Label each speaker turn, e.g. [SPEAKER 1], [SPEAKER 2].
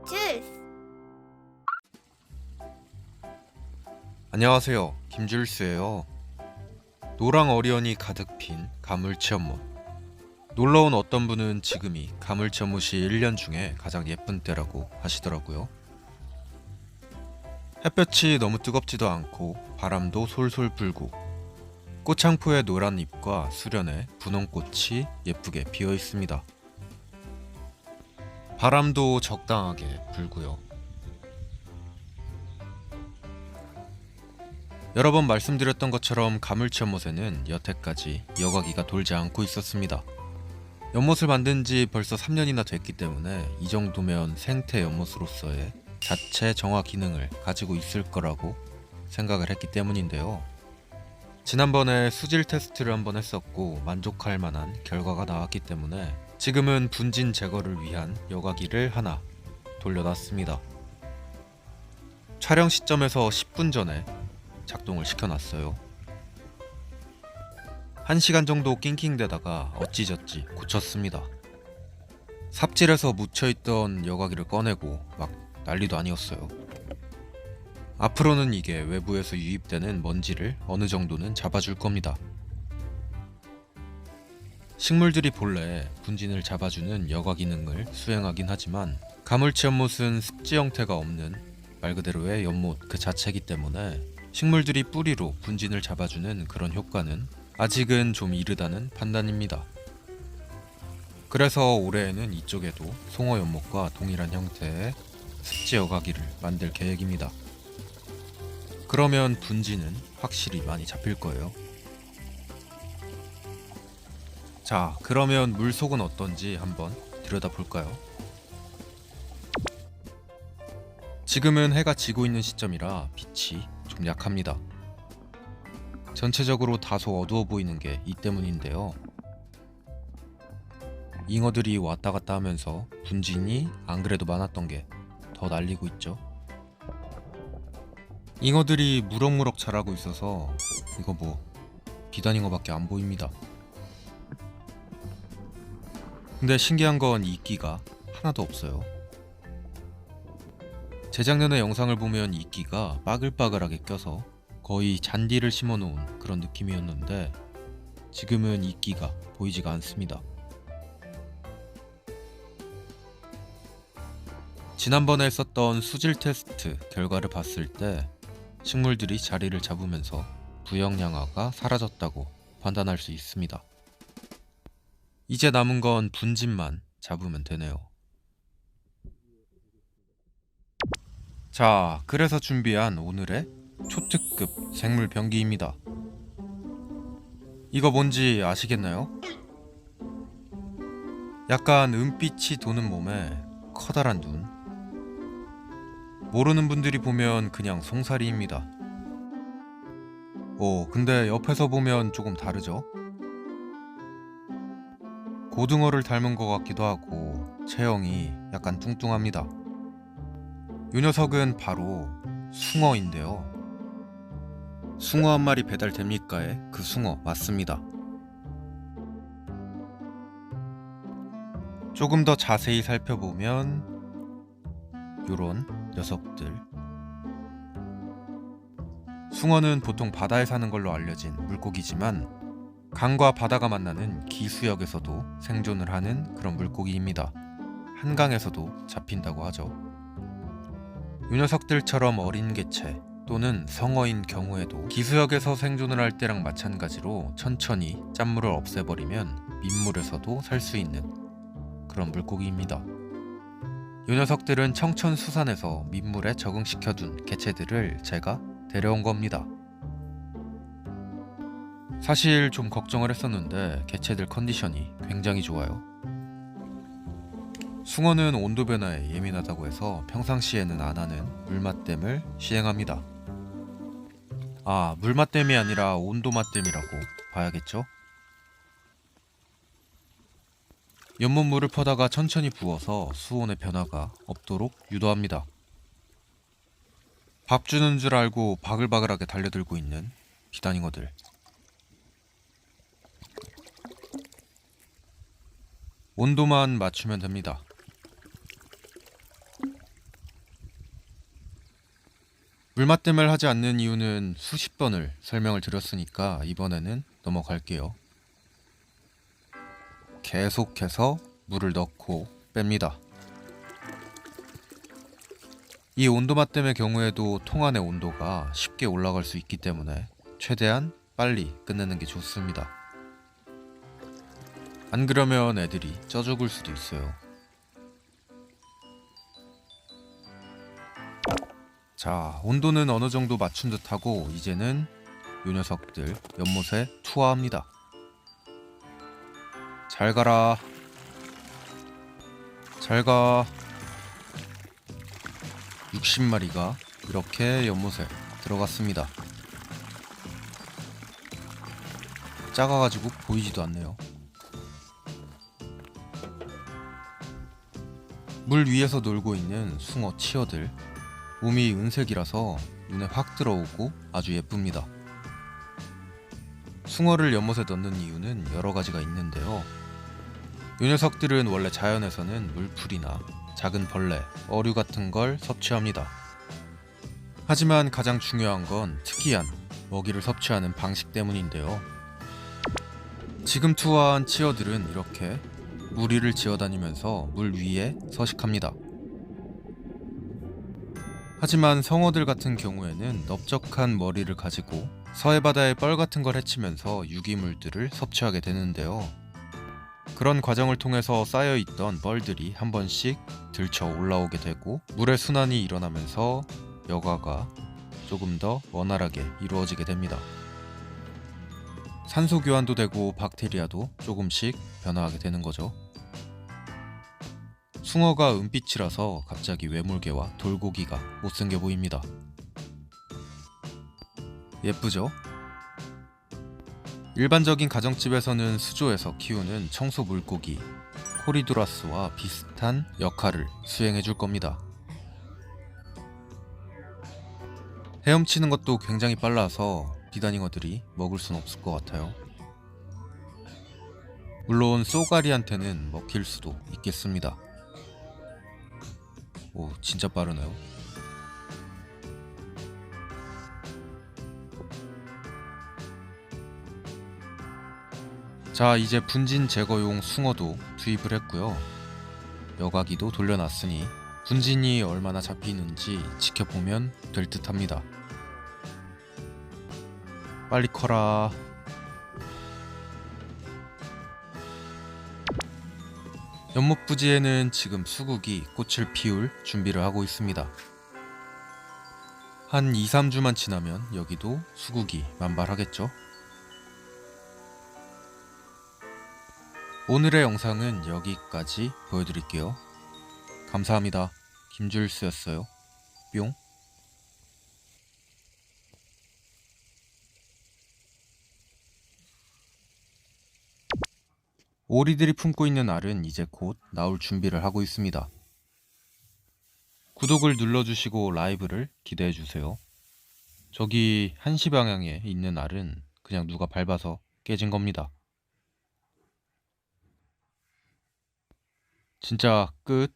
[SPEAKER 1] 주스.
[SPEAKER 2] 안녕하세요, 김줄스예요. 노랑 어리언이 가득 핀 가물치연못. 놀러온 어떤 분은 지금이 가물치연못이 1년 중에 가장 예쁜 때라고 하시더라고요. 햇볕이 너무 뜨겁지도 않고 바람도 솔솔 불고 꽃창포의 노란 잎과 수련의 분홍꽃이 예쁘게 피어 있습니다. 바람도 적당하게 불고요. 여러 번 말씀드렸던 것처럼 가물치연못에는 여태까지 여과기가 돌지 않고 있었습니다. 연못을 만든 지 벌써 3년이나 됐기 때문에 이 정도면 생태 연못으로서의 자체 정화 기능을 가지고 있을 거라고 생각을 했기 때문인데요. 지난번에 수질 테스트를 한번 했었고 만족할 만한 결과가 나왔기 때문에 지금은 분진 제거를 위한 여과기를 하나 돌려놨습니다. 촬영 시점에서 10분 전에 작동을 시켜놨어요. 1시간 정도 낑낑대다가 어찌저찌 고쳤습니다. 삽질해서 묻혀있던 여과기를 꺼내고 막 난리도 아니었어요. 앞으로는 이게 외부에서 유입되는 먼지를 어느 정도는 잡아줄 겁니다. 식물들이 본래 분진을 잡아주는 여과 기능을 수행하긴 하지만 가물치연못은 습지 형태가 없는 말 그대로의 연못 그 자체이기 때문에 식물들이 뿌리로 분진을 잡아주는 그런 효과는 아직은 좀 이르다는 판단입니다. 그래서 올해에는 이쪽에도 송어연못과 동일한 형태의 습지 여과기를 만들 계획입니다. 그러면 분진은 확실히 많이 잡힐 거예요. 자, 그러면 물속은 어떤지 한번 들여다볼까요? 지금은 해가 지고 있는 시점이라 빛이 좀 약합니다. 전체적으로 다소 어두워 보이는 게 이 때문인데요. 잉어들이 왔다 갔다 하면서 분진이 안 그래도 많았던 게 더 날리고 있죠. 잉어들이 무럭무럭 자라고 있어서 이거 뭐 비단잉어밖에 안 보입니다. 근데 신기한 건 이끼가 하나도 없어요. 재작년에 영상을 보면 이끼가 빠글빠글하게 껴서 거의 잔디를 심어놓은 그런 느낌이었는데 지금은 이끼가 보이지가 않습니다. 지난번에 했었던 수질 테스트 결과를 봤을 때 식물들이 자리를 잡으면서 부영양화가 사라졌다고 판단할 수 있습니다. 이제 남은 건 분진만 잡으면 되네요. 자, 그래서 준비한 오늘의 초특급 생물 병기입니다. 이거 뭔지 아시겠나요? 약간 은빛이 도는 몸에 커다란 눈. 모르는 분들이 보면 그냥 송사리입니다. 근데 옆에서 보면 조금 다르죠? 고등어를 닮은 것 같기도 하고 체형이 약간 뚱뚱합니다. 이 녀석은 바로 숭어인데요. 숭어 한 마리 배달됩니까에 그 숭어 맞습니다. 조금 더 자세히 살펴보면 요런 녀석들. 숭어는 보통 바다에 사는 걸로 알려진 물고기지만 강과 바다가 만나는 기수역에서도 생존을 하는 그런 물고기입니다. 한강에서도 잡힌다고 하죠. 이 녀석들처럼 어린 개체 또는 성어인 경우에도 기수역에서 생존을 할 때랑 마찬가지로 천천히 짠물을 없애버리면 민물에서도 살 수 있는 그런 물고기입니다. 이 녀석들은 청천수산에서 민물에 적응시켜둔 개체들을 제가 데려온 겁니다. 사실 좀 걱정을 했었는데 개체들 컨디션이 굉장히 좋아요. 숭어는 온도 변화에 예민하다고 해서 평상시에는 안 하는 물맛댐을 시행합니다. 물맛댐이 아니라 온도맛댐이라고 봐야겠죠? 연못 물을 퍼다가 천천히 부어서 수온의 변화가 없도록 유도합니다. 밥 주는 줄 알고 바글바글하게 달려들고 있는 비단잉어들. 온도만 맞추면 됩니다. 물맛댐을 하지 않는 이유는 수십 번을 설명을 드렸으니까 이번에는 넘어갈게요. 계속해서 물을 넣고 뺍니다. 이 온도맛댐의 경우에도 통 안의 온도가 쉽게 올라갈 수 있기 때문에 최대한 빨리 끝내는 게 좋습니다. 안 그러면 애들이 쪄 죽을 수도 있어요. 자, 온도는 어느 정도 맞춘 듯하고 이제는 요 녀석들 연못에 투하합니다. 잘 가라. 잘 가. 60마리가 이렇게 연못에 들어갔습니다. 작아가지고 보이지도 않네요. 물 위에서 놀고 있는 숭어 치어들, 몸이 은색이라서 눈에 확 들어오고 아주 예쁩니다. 숭어를 연못에 넣는 이유는 여러 가지가 있는데요. 이 녀석들은 원래 자연에서는 물풀이나 작은 벌레, 어류 같은 걸 섭취합니다. 하지만 가장 중요한 건 특이한 먹이를 섭취하는 방식 때문인데요. 지금 투하한 치어들은 이렇게 무리를 지어다니면서 물 위에 서식합니다. 하지만 성어들 같은 경우에는 넓적한 머리를 가지고 서해바다의 뻘 같은 걸 헤치면서 유기물들을 섭취하게 되는데요. 그런 과정을 통해서 쌓여있던 뻘들이 한 번씩 들쳐 올라오게 되고 물의 순환이 일어나면서 여과가 조금 더 원활하게 이루어지게 됩니다. 산소 교환도 되고 박테리아도 조금씩 변화하게 되는 거죠. 숭어가 은빛이라서 갑자기 외물개와 돌고기가 못생겨 보입니다. 예쁘죠? 일반적인 가정집에서는 수조에서 키우는 청소 물고기 코리도라스와 비슷한 역할을 수행해 줄 겁니다. 헤엄치는 것도 굉장히 빨라서 비단잉어들이 먹을 순 없을 것 같아요. 물론 쏘가리한테는 먹힐 수도 있겠습니다. 오, 진짜 빠르네요. 자, 이제 분진 제거용 숭어도 투입을 했고요. 여과기도 돌려놨으니 분진이 얼마나 잡히는지 지켜보면 될 듯 합니다. 빨리 커라. 연못 부지에는 지금 수국이 꽃을 피울 준비를 하고 있습니다. 한 2-3주만 지나면 여기도 수국이 만발하겠죠? 오늘의 영상은 여기까지 보여드릴게요. 감사합니다. 김주일스였어요. 뿅. 오리들이 품고 있는 알은 이제 곧 나올 준비를 하고 있습니다. 구독을 눌러주시고 라이브를 기대해주세요. 저기 1시 방향에 있는 알은 그냥 누가 밟아서 깨진 겁니다. 진짜 끝.